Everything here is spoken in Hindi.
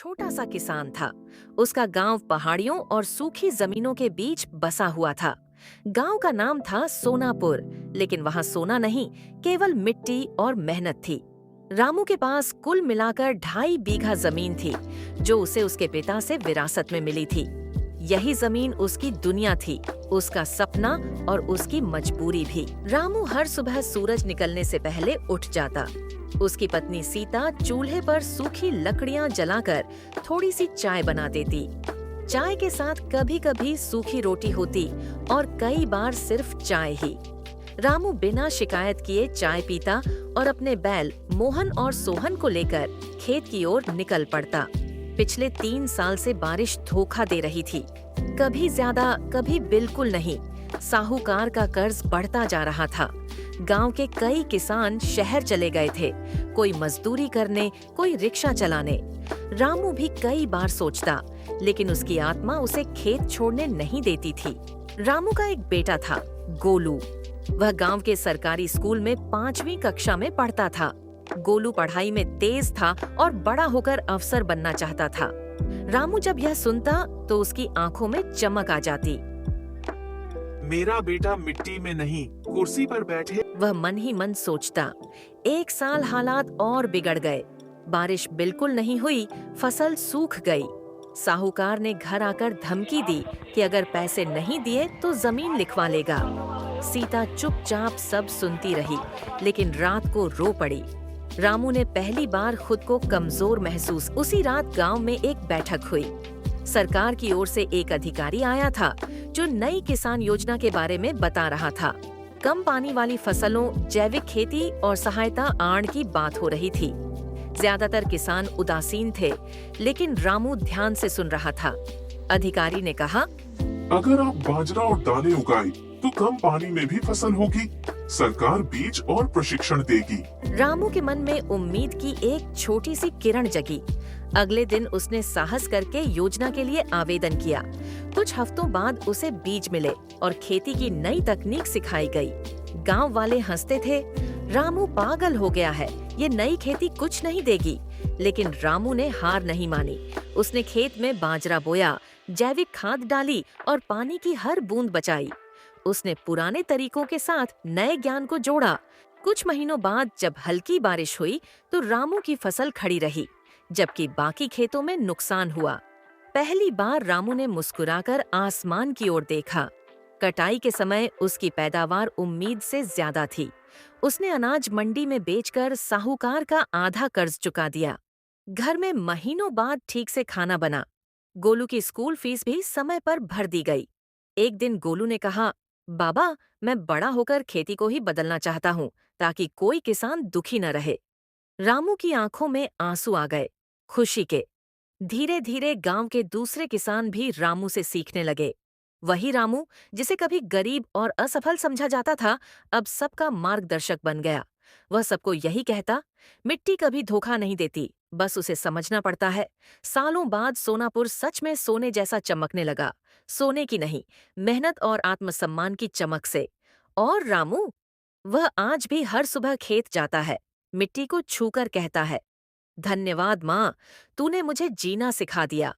छोटा सा किसान था। उसका गांव पहाड़ियों और सूखी जमीनों के बीच बसा हुआ था। गांव का नाम था सोनापुर, लेकिन वहां सोना नहीं, केवल मिट्टी और मेहनत थी। रामू के पास कुल मिलाकर 2.5 बीघा जमीन थी, जो उसे उसके पिता से विरासत में मिली थी। यही जमीन उसकी दुनिया थी, उसका सपना और उसकी मजबूरी भी। रामू हर सुबह सूरज निकलने से पहले उठ जाता। उसकी पत्नी सीता चूल्हे पर सूखी लकड़ियां जलाकर थोड़ी सी चाय बना देती। चाय के साथ कभी कभी सूखी रोटी होती और कई बार सिर्फ चाय ही। रामू बिना शिकायत किए चाय पीता और अपने बैल मोहन और सोहन को लेकर खेत की ओर निकल पड़ता। पिछले 3 साल से बारिश धोखा दे रही थी, कभी ज्यादा कभी बिल्कुल नहीं। साहूकार का कर्ज बढ़ता जा रहा था। गांव के कई किसान शहर चले गए थे, कोई मजदूरी करने, कोई रिक्शा चलाने। रामू भी कई बार सोचता, लेकिन उसकी आत्मा उसे खेत छोड़ने नहीं देती थी। रामू का एक बेटा था, गोलू। वह गांव के सरकारी स्कूल में 5वीं कक्षा में पढ़ता था। गोलू पढ़ाई में तेज था और बड़ा होकर अफसर बनना चाहता था। रामू जब यह सुनता तो उसकी आंखों में चमक आ जाती। मेरा बेटा मिट्टी में नहीं, कुर्सी पर बैठे। वह मन ही मन सोचता। 1 साल हालात और बिगड़ गए। बारिश बिल्कुल नहीं हुई, फसल सूख गई। साहूकार ने घर आकर धमकी दी कि अगर पैसे नहीं दिए तो जमीन लिखवा लेगा। सीता चुपचाप सब सुनती रही, लेकिन रात को रो पड़ी। रामू ने पहली बार खुद को कमजोर महसूस। उसी रात गांव में एक बैठक हुई। सरकार की ओर से एक अधिकारी आया था, जो नई किसान योजना के बारे में बता रहा था। कम पानी वाली फसलों, जैविक खेती और सहायता आड़ की बात हो रही थी। ज्यादातर किसान उदासीन थे, लेकिन रामू ध्यान से सुन रहा था। अधिकारी ने कहा, अगर आप बाजरा और दालें उगाए तो कम पानी में भी फसल होगी। सरकार बीज और प्रशिक्षण देगी। रामू के मन में उम्मीद की एक छोटी सी किरण जगी। अगले दिन उसने साहस करके योजना के लिए आवेदन किया। कुछ हफ्तों बाद उसे बीज मिले और खेती की नई तकनीक सिखाई गई। गांव वाले हंसते थे, रामू पागल हो गया है, ये नई खेती कुछ नहीं देगी। लेकिन रामू ने हार नहीं मानी। उसने खेत में बाजरा बोया, जैविक खाद डाली और पानी की हर बूंद बचाई। उसने पुराने तरीकों के साथ नए ज्ञान को जोड़ा। कुछ महीनों बाद जब हल्की बारिश हुई तो रामू की फसल खड़ी रही, जबकि बाकी खेतों में नुकसान हुआ। पहली बार रामू ने मुस्कुराकर आसमान की ओर देखा। कटाई के समय उसकी पैदावार उम्मीद से ज्यादा थी। उसने अनाज मंडी में बेचकर साहूकार का आधा कर्ज चुका दिया। घर में महीनों बाद ठीक से खाना बना। गोलू की स्कूल फीस भी समय पर भर दी गई। एक दिन गोलू ने कहा, बाबा, मैं बड़ा होकर खेती को ही बदलना चाहता हूँ, ताकि कोई किसान दुखी न रहे। रामू की आंखों में आंसू आ गए, खुशी के। धीरे धीरे गांव के दूसरे किसान भी रामू से सीखने लगे। वही रामू, जिसे कभी गरीब और असफल समझा जाता था, अब सबका मार्गदर्शक बन गया। वह सबको यही कहता, मिट्टी कभी धोखा नहीं देती, बस उसे समझना पड़ता है। सालों बाद सोनापुर सच में सोने जैसा चमकने लगा। सोने की नहीं, मेहनत और आत्मसम्मान की चमक से। और रामू, वह आज भी हर सुबह खेत जाता है, मिट्टी को छूकर कहता है, धन्यवाद माँ, तूने मुझे जीना सिखा दिया।